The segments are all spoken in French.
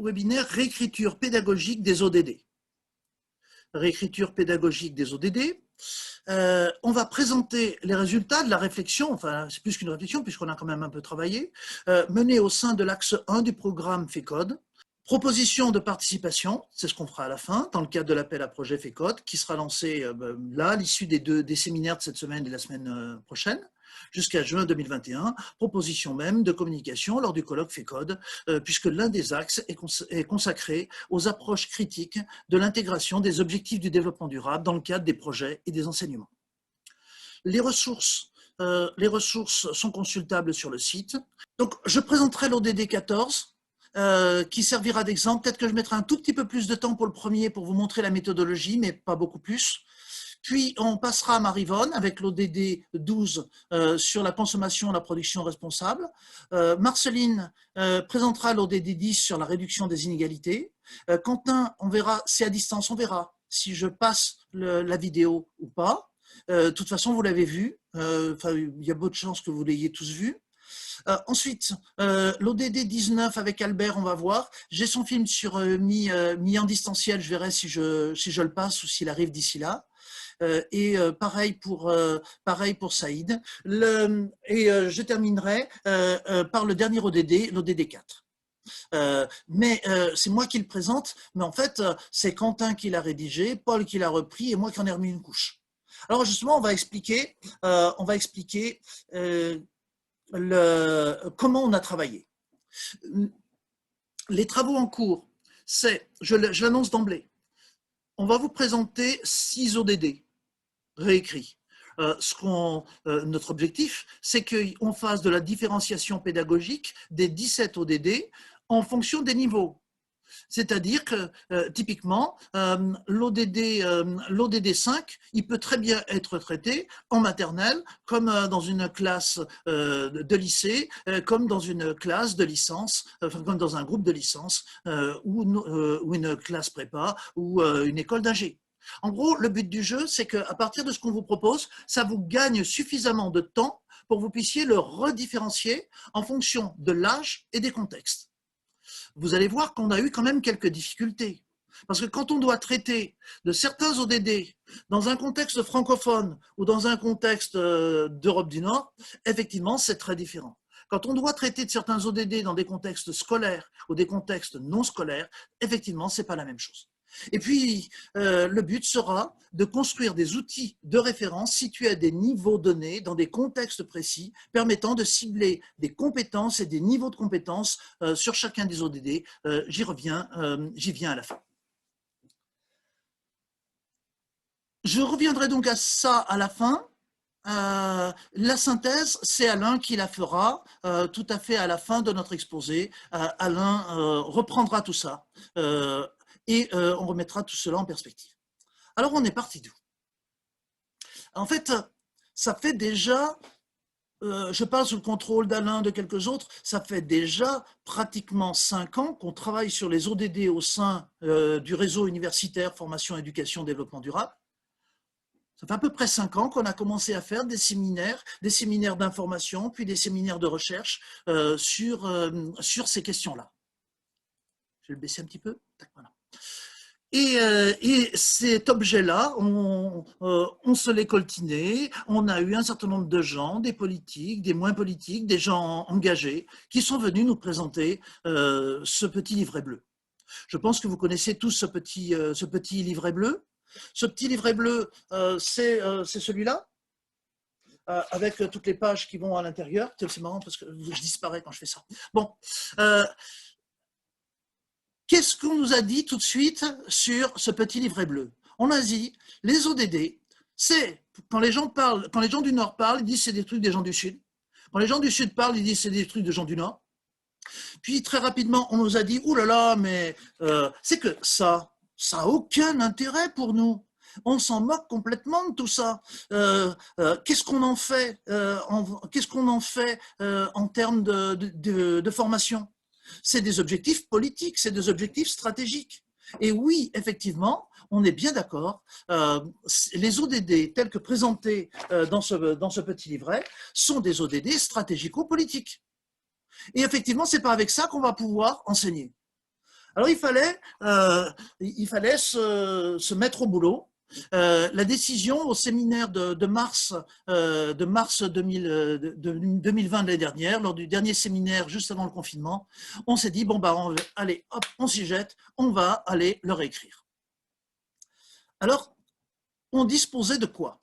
webinaire réécriture pédagogique des ODD. Réécriture pédagogique des ODD. On va présenter les résultats de la réflexion, enfin c'est plus qu'une réflexion puisqu'on a quand même un peu travaillé, menée au sein de l'axe 1 du programme FECODE. Proposition de participation, c'est ce qu'on fera à la fin, dans le cadre de l'appel à projet FECODE, qui sera lancé là, à l'issue des séminaires de cette semaine et de la semaine prochaine, jusqu'à juin 2021. Proposition même de communication lors du colloque FECODE, puisque l'un des axes est consacré aux approches critiques de l'intégration des objectifs du développement durable dans le cadre des projets et des enseignements. Les ressources sont consultables sur le site. Donc, je présenterai l'ODD 14, qui servira d'exemple. Peut-être que je mettrai un tout petit peu plus de temps pour le premier pour vous montrer la méthodologie, mais pas beaucoup plus. Puis, on passera à Marivonne avec l'ODD 12 sur la consommation et la production responsable. Marceline présentera l'ODD 10 sur la réduction des inégalités. Quentin, on verra, c'est à distance, on verra si je passe la vidéo ou pas. De toute façon, vous l'avez vu. Il y a beaucoup de chances que vous l'ayez tous vu. Ensuite, l'ODD 19 avec Albert, on va voir. J'ai son film mis en distanciel, je verrai si je le passe ou s'il arrive d'ici là. Pareil pour Saïd. Je terminerai par le dernier ODD, l'ODD 4. C'est moi qui le présente, mais en fait, c'est Quentin qui l'a rédigé, Paul qui l'a repris et moi qui en ai remis une couche. Alors justement, on va expliquer comment on a travaillé. Les travaux en cours, je l'annonce d'emblée, on va vous présenter 6 ODD réécrits. Notre objectif, c'est qu'on fasse de la différenciation pédagogique des 17 ODD en fonction des niveaux. C'est-à-dire que, typiquement, l'ODD 5, il peut très bien être traité en maternelle, comme dans une classe de lycée, comme dans une classe de licence, comme dans un groupe de licence, ou une classe prépa, ou une école d'ingé. En gros, le but du jeu, c'est qu'à partir de ce qu'on vous propose, ça vous gagne suffisamment de temps pour que vous puissiez le redifférencier en fonction de l'âge et des contextes. Vous allez voir qu'on a eu quand même quelques difficultés. Parce que quand on doit traiter de certains ODD dans un contexte francophone ou dans un contexte d'Europe du Nord, effectivement, c'est très différent. Quand on doit traiter de certains ODD dans des contextes scolaires ou des contextes non scolaires, effectivement, ce n'est pas la même chose. Et puis, le but sera de construire des outils de référence situés à des niveaux donnés, dans des contextes précis, permettant de cibler des compétences et des niveaux de compétences sur chacun des ODD. J'y viens à la fin. Je reviendrai donc à ça à la fin. La synthèse, c'est Alain qui la fera tout à fait à la fin de notre exposé. Alain reprendra tout ça. Et on remettra tout cela en perspective. Alors, on est parti d'où? En fait, ça fait déjà, je parle sous le contrôle d'Alain, de quelques autres, ça fait déjà pratiquement 5 ans qu'on travaille sur les ODD au sein du réseau universitaire Formation, Éducation, Développement Durable. Ça fait à peu près 5 ans qu'on a commencé à faire des séminaires d'information, puis des séminaires de recherche sur ces questions-là. Je vais le baisser un petit peu. Voilà. Et cet objet-là, on se l'est coltiné, on a eu un certain nombre de gens, des politiques, des moins politiques, des gens engagés, qui sont venus nous présenter ce petit livret bleu. Je pense que vous connaissez tous ce petit livret bleu. Ce petit livret bleu, c'est celui-là, avec toutes les pages qui vont à l'intérieur. C'est marrant parce que je disparais quand je fais ça. Bon. Qu'est-ce qu'on nous a dit tout de suite sur ce petit livret bleu? On a dit, les ODD, c'est, quand les gens du Nord parlent, ils disent c'est des trucs des gens du Sud. Quand les gens du Sud parlent, ils disent c'est des trucs des gens du Nord. Puis très rapidement, on nous a dit, ouh là là, mais c'est que ça n'a aucun intérêt pour nous. On s'en moque complètement de tout ça. Qu'est-ce qu'on en fait en termes de formation? C'est des objectifs politiques, c'est des objectifs stratégiques. Et oui, effectivement, on est bien d'accord, les ODD tels que présentés dans ce petit livret sont des ODD stratégico-politiques. Et effectivement, ce n'est pas avec ça qu'on va pouvoir enseigner. Alors il fallait se mettre au boulot. La décision au séminaire de mars 2020 de l'année dernière, lors du dernier séminaire juste avant le confinement, on s'est dit, bon, bah, allez, hop, on s'y jette, on va aller le réécrire. Alors, on disposait de quoi?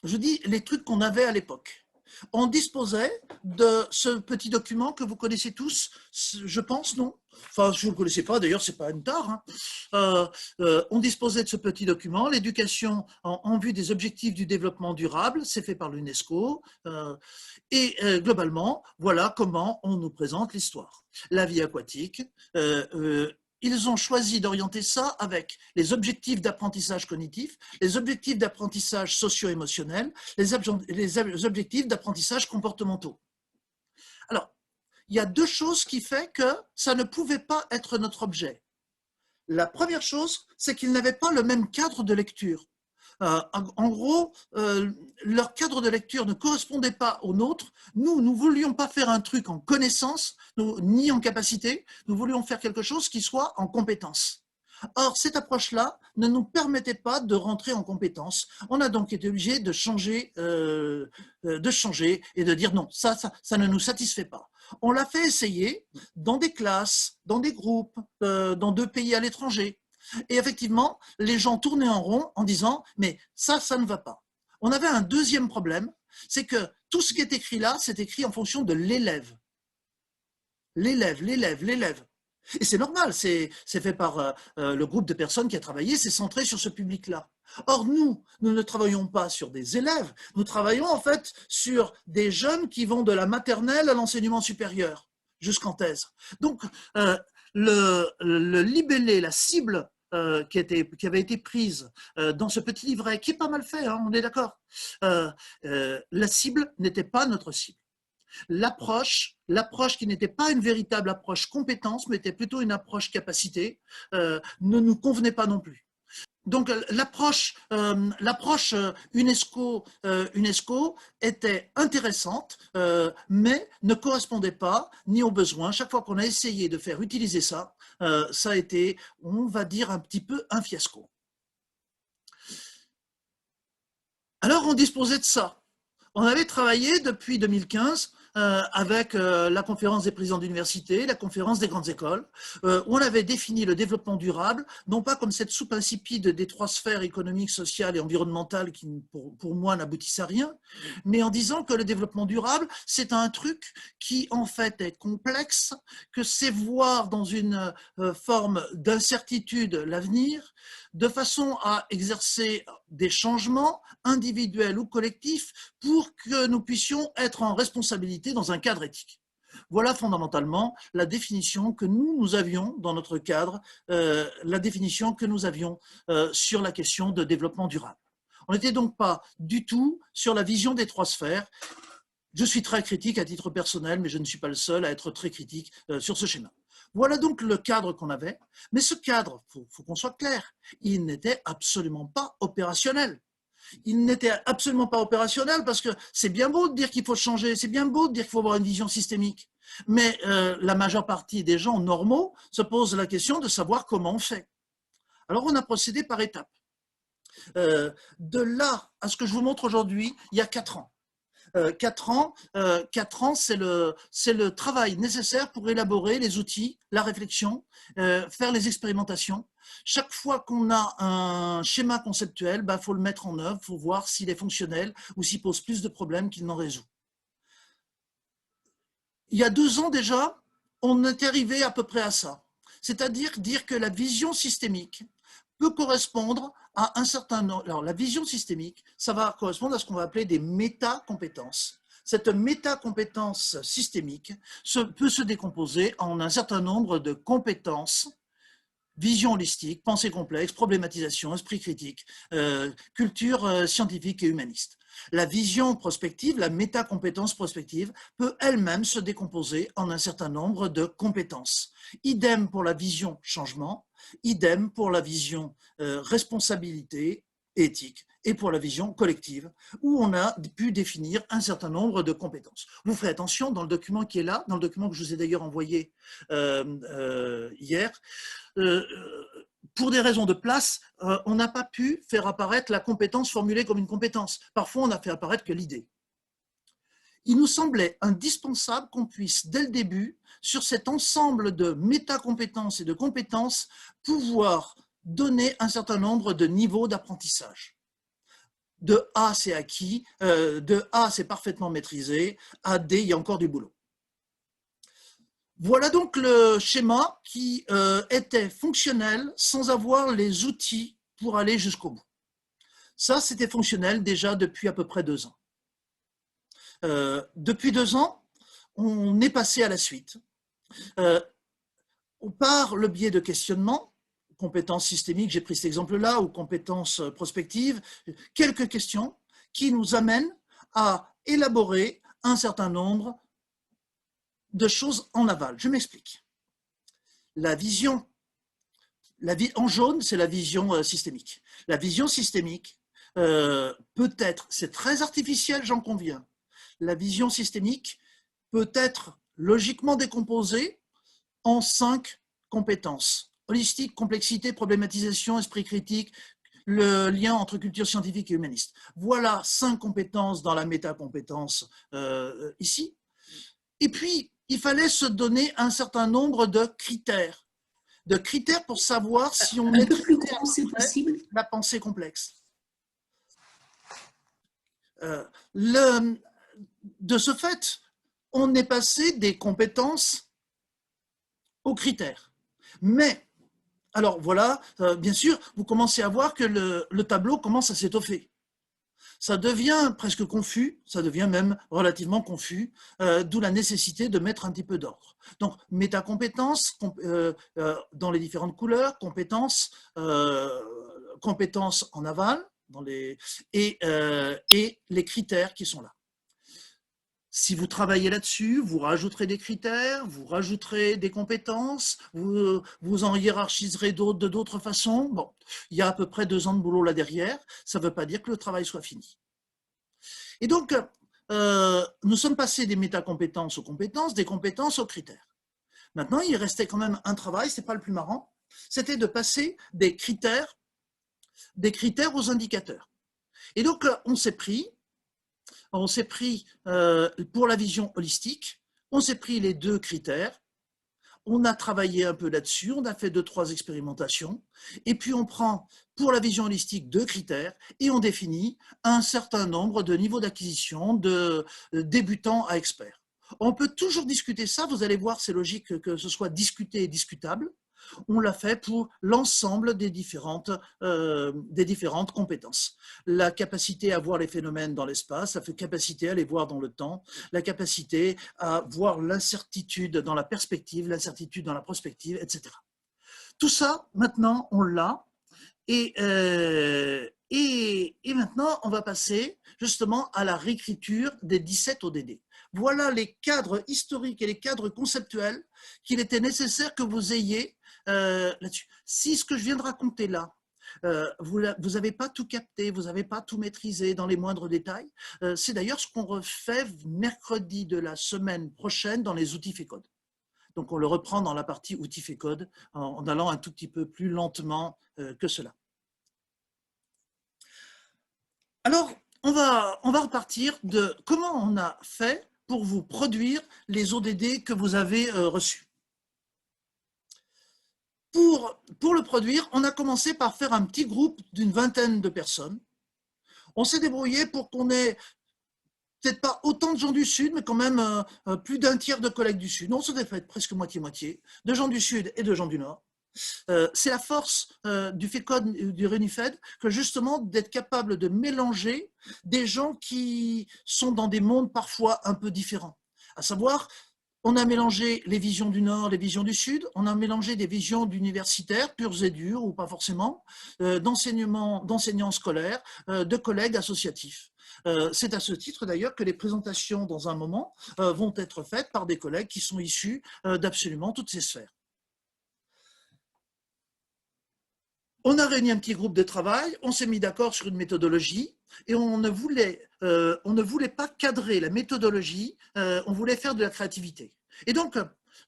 Je dis les trucs qu'on avait à l'époque. On disposait de ce petit document que vous connaissez tous, je pense, non? Enfin, si vous ne le connaissez pas, d'ailleurs, ce n'est pas une tare. Hein. On disposait de ce petit document, l'éducation en vue des objectifs du développement durable, c'est fait par l'UNESCO. Globalement, voilà comment on nous présente l'histoire. La vie aquatique, ils ont choisi d'orienter ça avec les objectifs d'apprentissage cognitif, les objectifs d'apprentissage socio-émotionnel, les objectifs d'apprentissage comportementaux. Alors, il y a deux choses qui font que ça ne pouvait pas être notre objet. La première chose, c'est qu'ils n'avaient pas le même cadre de lecture. En gros, leur cadre de lecture ne correspondait pas au nôtre. Nous ne voulions pas faire un truc en connaissance, ni en capacité. Nous voulions faire quelque chose qui soit en compétence. Or, cette approche-là ne nous permettait pas de rentrer en compétence. On a donc été obligé de changer et de dire non, ça ne nous satisfait pas. On l'a fait essayer dans des classes, dans des groupes, dans 2 pays à l'étranger. Et effectivement, les gens tournaient en rond en disant « mais ça ne va pas ». On avait un deuxième problème, c'est que tout ce qui est écrit là, c'est écrit en fonction de l'élève. L'élève. Et c'est normal, c'est fait par le groupe de personnes qui a travaillé, c'est centré sur ce public-là. Or, nous ne travaillons pas sur des élèves, nous travaillons en fait sur des jeunes qui vont de la maternelle à l'enseignement supérieur, jusqu'en thèse. Donc, le libellé, la cible qui avait été prise dans ce petit livret, qui est pas mal fait, hein, on est d'accord, la cible n'était pas notre cible. L'approche qui n'était pas une véritable approche compétence, mais était plutôt une approche capacité, ne nous convenait pas non plus. Donc l'approche UNESCO était intéressante, mais ne correspondait pas ni aux besoins. Chaque fois qu'on a essayé de faire utiliser ça, ça a été, on va dire, un petit peu un fiasco. Alors on disposait de ça. On avait travaillé depuis 2015 avec la conférence des présidents d'université, la conférence des grandes écoles, où on avait défini le développement durable, non pas comme cette soupe insipide des 3 sphères économiques, sociales et environnementales qui, pour moi, n'aboutissent à rien, mais en disant que le développement durable, c'est un truc qui, en fait, est complexe, que c'est voir dans une forme d'incertitude l'avenir, de façon à exercer des changements individuels ou collectifs pour que nous puissions être en responsabilité dans un cadre éthique. Voilà fondamentalement la définition que nous avions dans notre cadre, la définition que nous avions sur la question de développement durable. On n'était donc pas du tout sur la vision des 3 sphères. Je suis très critique à titre personnel, mais je ne suis pas le seul à être très critique sur ce schéma. Voilà donc le cadre qu'on avait, mais ce cadre, il faut qu'on soit clair, il n'était absolument pas opérationnel. Il n'était absolument pas opérationnel parce que c'est bien beau de dire qu'il faut changer, c'est bien beau de dire qu'il faut avoir une vision systémique, mais la majeure partie des gens normaux se posent la question de savoir comment on fait. Alors on a procédé par étapes. De là à ce que je vous montre aujourd'hui, il y a 4 ans. 4 ans, c'est le travail nécessaire pour élaborer les outils, la réflexion, faire les expérimentations. Chaque fois qu'on a un schéma conceptuel, faut le mettre en œuvre, il faut voir s'il est fonctionnel ou s'il pose plus de problèmes qu'il n'en résout. Il y a 2 ans déjà, on est arrivé à peu près à ça. C'est-à-dire dire que la vision systémique peut correspondre à un certain nombre. Alors, la vision systémique, ça va correspondre à ce qu'on va appeler des métacompétences. Cette métacompétence systémique peut se décomposer en un certain nombre de compétences: vision holistique, pensée complexe, problématisation, esprit critique, culture scientifique et humaniste. La vision prospective, la métacompétence prospective, peut elle-même se décomposer en un certain nombre de compétences. Idem pour la vision changement, idem pour la vision responsabilité, éthique et pour la vision collective, où on a pu définir un certain nombre de compétences. Vous ferez attention, dans le document qui est là, dans le document que je vous ai d'ailleurs envoyé hier, pour des raisons de place, on n'a pas pu faire apparaître la compétence formulée comme une compétence. Parfois, on n'a fait apparaître que l'idée. Il nous semblait indispensable qu'on puisse, dès le début, sur cet ensemble de métacompétences et de compétences, pouvoir donner un certain nombre de niveaux d'apprentissage. De A, c'est acquis, de A, c'est parfaitement maîtrisé, à D, il y a encore du boulot. Voilà donc le schéma qui était fonctionnel sans avoir les outils pour aller jusqu'au bout. Ça, c'était fonctionnel déjà depuis à peu près 2 ans. Depuis 2 ans, on est passé à la suite. Par le biais de questionnements, compétences systémiques, j'ai pris cet exemple-là, ou compétences prospectives, quelques questions qui nous amènent à élaborer un certain nombre de choses en aval. Je m'explique. La vision, en jaune, c'est la vision systémique. La vision systémique, peut-être, c'est très artificiel, j'en conviens. La vision systémique peut être logiquement décomposée en 5 compétences. Holistique, complexité, problématisation, esprit critique, le lien entre culture scientifique et humaniste. Voilà 5 compétences dans la métacompétence ici. Et puis, il fallait se donner un certain nombre de critères pour savoir si on un peu plus grand, c'est possible. La pensée complexe. De ce fait, on est passé des compétences aux critères. Mais, alors voilà, bien sûr, vous commencez à voir que le tableau commence à s'étoffer. Ça devient presque confus, ça devient même relativement confus, d'où la nécessité de mettre un petit peu d'ordre. Donc, métacompétences dans les différentes couleurs, compétences en aval, et les critères qui sont là. Si vous travaillez là-dessus, vous rajouterez des critères, vous rajouterez des compétences, vous en hiérarchiserez d'autres de d'autres façons. Bon, il y a à peu près 2 ans de boulot là derrière, ça ne veut pas dire que le travail soit fini. Et donc, nous sommes passés des métacompétences aux compétences, des compétences aux critères. Maintenant, il restait quand même un travail, ce n'est pas le plus marrant, c'était de passer des critères aux indicateurs. Et donc, on s'est pris pour la vision holistique, on s'est pris les 2 critères, on a travaillé un peu là-dessus, on a fait 2-3 expérimentations, et puis on prend pour la vision holistique 2 critères et on définit un certain nombre de niveaux d'acquisition de débutants à experts. On peut toujours discuter ça, vous allez voir, c'est logique que ce soit discuté et discutable. On l'a fait pour l'ensemble des différentes compétences. La capacité à voir les phénomènes dans l'espace, la capacité à les voir dans le temps, la capacité à voir l'incertitude dans la perspective, l'incertitude dans la prospective, etc. Tout ça, maintenant, on l'a. Et maintenant, on va passer justement à la réécriture des 17 ODD. Voilà les cadres historiques et les cadres conceptuels qu'il était nécessaire que vous ayez là-dessus. Si ce que je viens de raconter là, vous n'avez pas tout capté, vous n'avez pas tout maîtrisé dans les moindres détails, c'est d'ailleurs ce qu'on refait mercredi de la semaine prochaine dans les outils FECODE. Donc on le reprend dans la partie outils FECODE en allant un tout petit peu plus lentement que cela. Alors, on va repartir de comment on a fait pour vous produire les ODD que vous avez reçus. Pour le produire, on a commencé par faire un petit groupe d'une 20aine de personnes. On s'est débrouillé pour qu'on ait peut-être pas autant de gens du Sud, mais quand même plus d'un tiers de collègues du Sud. On se fait presque moitié-moitié, de gens du Sud et de gens du Nord. C'est la force du FECODE, du RUNIFED, que justement d'être capable de mélanger des gens qui sont dans des mondes parfois un peu différents. À savoir, on a mélangé les visions du Nord, les visions du Sud, on a mélangé des visions d'universitaires, pures et dures, ou pas forcément, d'enseignants scolaires, de collègues associatifs. C'est à ce titre d'ailleurs que les présentations dans un moment vont être faites par des collègues qui sont issus d'absolument toutes ces sphères. On a réuni un petit groupe de travail, on s'est mis d'accord sur une méthodologie et on ne voulait pas cadrer la méthodologie, on voulait faire de la créativité. Et donc,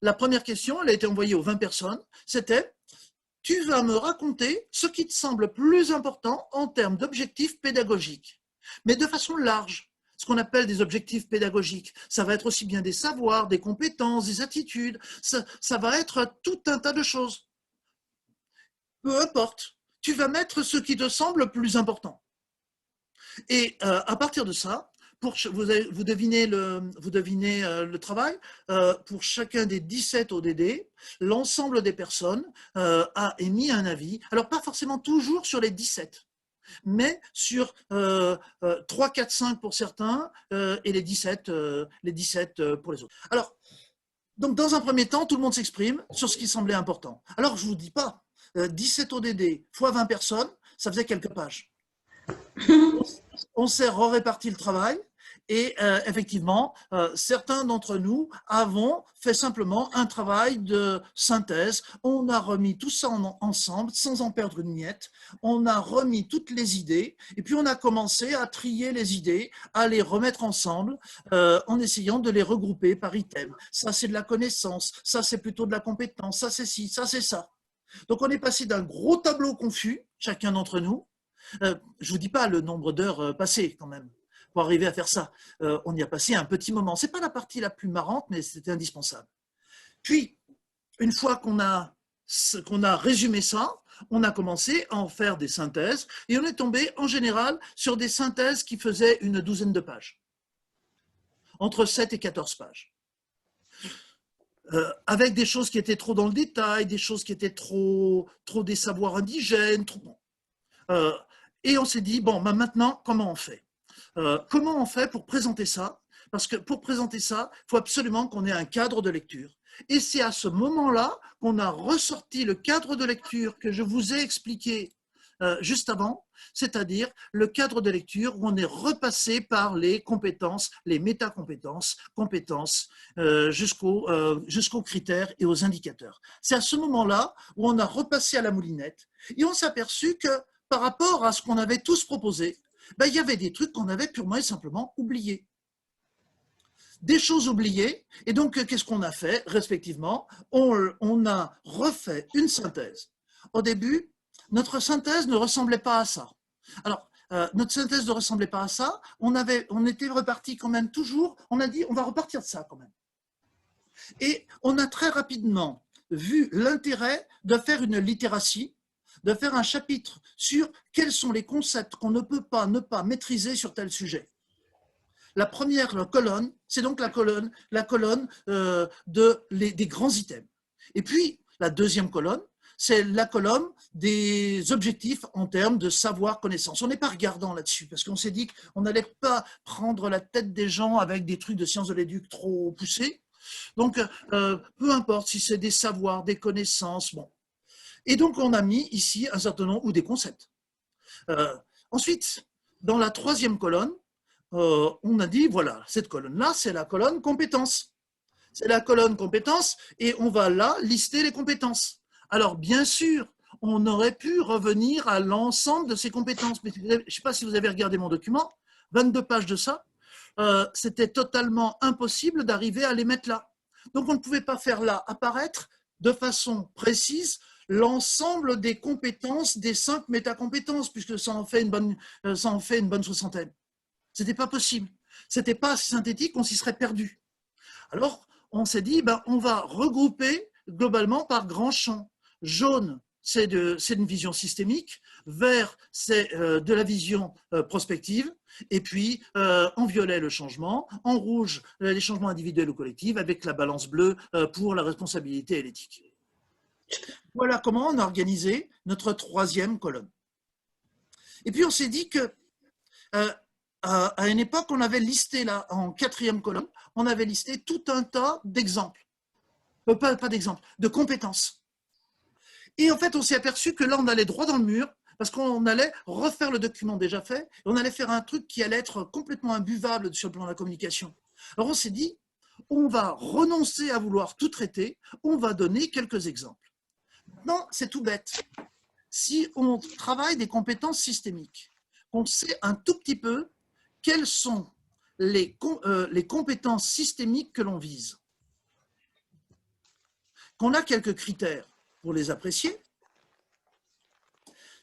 la première question, elle a été envoyée aux 20 personnes, c'était « Tu vas me raconter ce qui te semble plus important en termes d'objectifs pédagogiques, mais de façon large. » Ce qu'on appelle des objectifs pédagogiques. Ça va être aussi bien des savoirs, des compétences, des attitudes, ça va être tout un tas de choses. Peu importe, tu vas mettre ce qui te semble le plus important. Et à partir de ça, vous devinez le travail, pour chacun des 17 ODD, l'ensemble des personnes a émis un avis. Alors, pas forcément toujours sur les 17, mais sur 3, 4, 5 pour certains et les 17 pour les autres. Alors, donc, dans un premier temps, tout le monde s'exprime sur ce qui semblait important. Alors, je ne vous dis pas, 17 ODD fois 20 personnes, ça faisait quelques pages. On s'est réparti le travail et effectivement, certains d'entre nous avons fait simplement un travail de synthèse. On a remis tout ça ensemble sans en perdre une miette. On a remis toutes les idées et puis on a commencé à trier les idées, à les remettre ensemble en essayant de les regrouper par item. Ça, c'est de la connaissance. Ça, c'est plutôt de la compétence. Ça, c'est ci. Ça, c'est ça. Donc, on est passé d'un gros tableau confus, chacun d'entre nous. Je ne vous dis pas le nombre d'heures passées quand même pour arriver à faire ça. On y a passé un petit moment. Ce n'est pas la partie la plus marrante, mais c'était indispensable. Puis, une fois qu'on a résumé ça, on a commencé à en faire des synthèses et on est tombé en général sur des synthèses qui faisaient une douzaine de pages, entre 7 et 14 pages. Avec des choses qui étaient trop dans le détail, des choses qui étaient trop des savoirs indigènes. Et on s'est dit, bon, maintenant, comment on fait comment on fait pour présenter ça? Parce que pour présenter ça, il faut absolument qu'on ait un cadre de lecture. Et c'est à ce moment-là qu'on a ressorti le cadre de lecture que je vous ai expliqué juste avant, c'est-à-dire le cadre de lecture où on est repassé par les compétences, les métacompétences, compétences, jusqu'aux critères et aux indicateurs. C'est à ce moment-là où on a repassé à la moulinette et on s'est aperçu que par rapport à ce qu'on avait tous proposé, ben, il y avait des trucs qu'on avait purement et simplement oubliés. Des choses oubliées, et donc qu'est-ce qu'on a fait respectivement? On a refait une synthèse. Au début, notre synthèse ne ressemblait pas à ça. Alors, notre synthèse ne ressemblait pas à ça, on était reparti quand même toujours, on a dit on va repartir de ça quand même. Et on a très rapidement vu l'intérêt de faire une littératie, de faire un chapitre sur quels sont les concepts qu'on ne peut pas ne pas maîtriser sur tel sujet. La première colonne, c'est donc la colonne des grands items. Et puis, la deuxième colonne, c'est la colonne des objectifs en termes de savoir, connaissance. On n'est pas regardant là-dessus, parce qu'on s'est dit qu'on n'allait pas prendre la tête des gens avec des trucs de sciences de l'éduc trop poussés. Donc, peu importe si c'est des savoirs, des connaissances, bon. Et donc, on a mis ici un certain nombre, ou des concepts. Ensuite, dans la troisième colonne, on a dit, voilà, cette colonne-là, c'est la colonne compétences. C'est la colonne compétences et on va là lister les compétences. Alors, bien sûr, on aurait pu revenir à l'ensemble de ces compétences. Mais je ne sais pas si vous avez regardé mon document, 22 pages de ça, c'était totalement impossible d'arriver à les mettre là. Donc, on ne pouvait pas faire là apparaître de façon précise l'ensemble des compétences des 5 métacompétences, puisque ça en fait une bonne soixantaine. Ce n'était pas possible. Ce n'était pas synthétique, on s'y serait perdu. Alors, on s'est dit, ben, on va regrouper globalement par grands champs. Jaune, c'est une vision systémique. Vert, c'est de la vision prospective. Et puis, en violet, le changement. En rouge, les changements individuels ou collectifs, avec la balance bleue pour la responsabilité et l'éthique. Voilà comment on a organisé notre troisième colonne. Et puis, on s'est dit que à une époque, on avait listé là, en quatrième colonne, on avait listé tout un tas d'exemples. Pas d'exemples, de compétences. Et en fait, on s'est aperçu que là, on allait droit dans le mur, parce qu'on allait refaire le document déjà fait, et on allait faire un truc qui allait être complètement imbuvable sur le plan de la communication. Alors, on s'est dit, on va renoncer à vouloir tout traiter, on va donner quelques exemples. Maintenant, c'est tout bête. si on travaille des compétences systémiques, qu'on sait un tout petit peu quelles sont les compétences systémiques que l'on vise, qu'on a quelques critères pour les apprécier.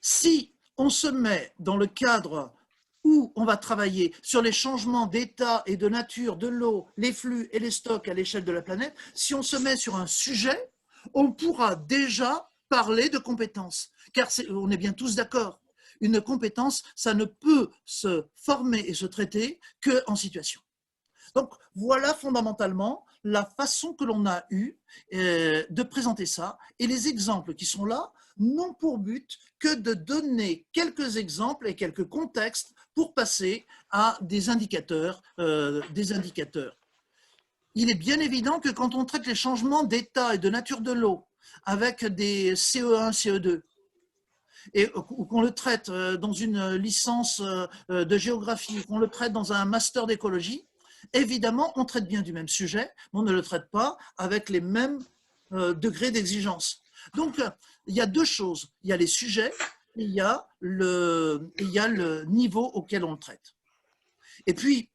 Si on se met dans le cadre où on va travailler sur les changements d'état et de nature de l'eau, les flux et les stocks à l'échelle de la planète, si on se met sur un sujet, on pourra déjà parler de compétences. Car on est bien tous d'accord, une compétence, ça ne peut se former et se traiter qu'en situation. Donc voilà fondamentalement la façon que l'on a eue de présenter ça. Et les exemples qui sont là n'ont pour but que de donner quelques exemples et quelques contextes pour passer à des indicateurs. Il est bien évident que quand on traite les changements d'état et de nature de l'eau avec des CE1, CE2, et qu'on le traite dans une licence de géographie, ou qu'on le traite dans un master d'écologie, évidemment, on traite bien du même sujet, mais on ne le traite pas avec les mêmes degrés d'exigence. Donc, il y a deux choses. Il y a les sujets et il y a le niveau auquel on le traite. Et puis,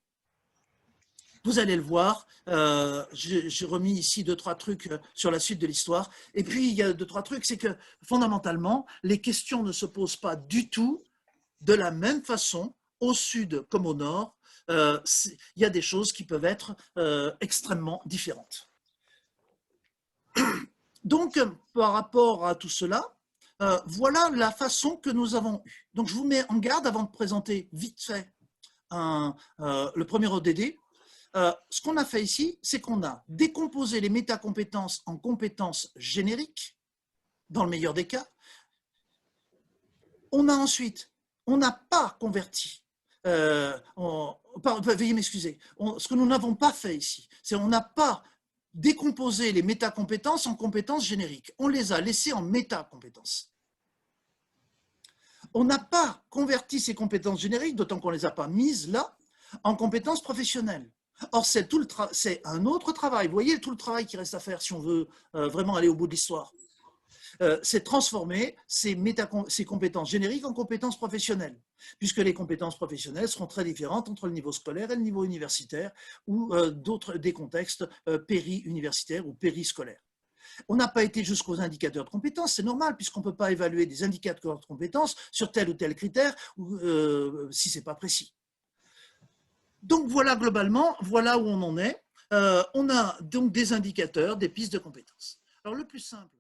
vous allez le voir, j'ai remis ici 2-3 trucs sur la suite de l'histoire. Et puis, il y a 2-3 trucs, c'est que fondamentalement, les questions ne se posent pas du tout de la même façon au sud comme au nord. Il y a des choses qui peuvent être extrêmement différentes. Donc, par rapport à tout cela, voilà la façon que nous avons eue. Donc, je vous mets en garde avant de présenter vite fait le premier ODD. Ce qu'on a fait ici, c'est qu'on a décomposé les métacompétences en compétences génériques, dans le meilleur des cas. On a ensuite, on n'a pas converti, veuillez m'excuser, ce que nous n'avons pas fait ici, c'est on n'a pas décomposé les métacompétences en compétences génériques, on les a laissées en métacompétences. On n'a pas converti ces compétences génériques, d'autant qu'on ne les a pas mises là, en compétences professionnelles. Or, c'est un autre travail. Vous voyez tout le travail qui reste à faire si on veut vraiment aller au bout de l'histoire. C'est transformer ces compétences génériques en compétences professionnelles, puisque les compétences professionnelles seront très différentes entre le niveau scolaire et le niveau universitaire ou des contextes péri-universitaires ou périscolaires. On n'a pas été jusqu'aux indicateurs de compétences, c'est normal, puisqu'on ne peut pas évaluer des indicateurs de compétences sur tel ou tel critère si ce n'est pas précis. Donc voilà globalement, voilà où on en est. On a donc des indicateurs, des pistes de compétences. Alors le plus simple.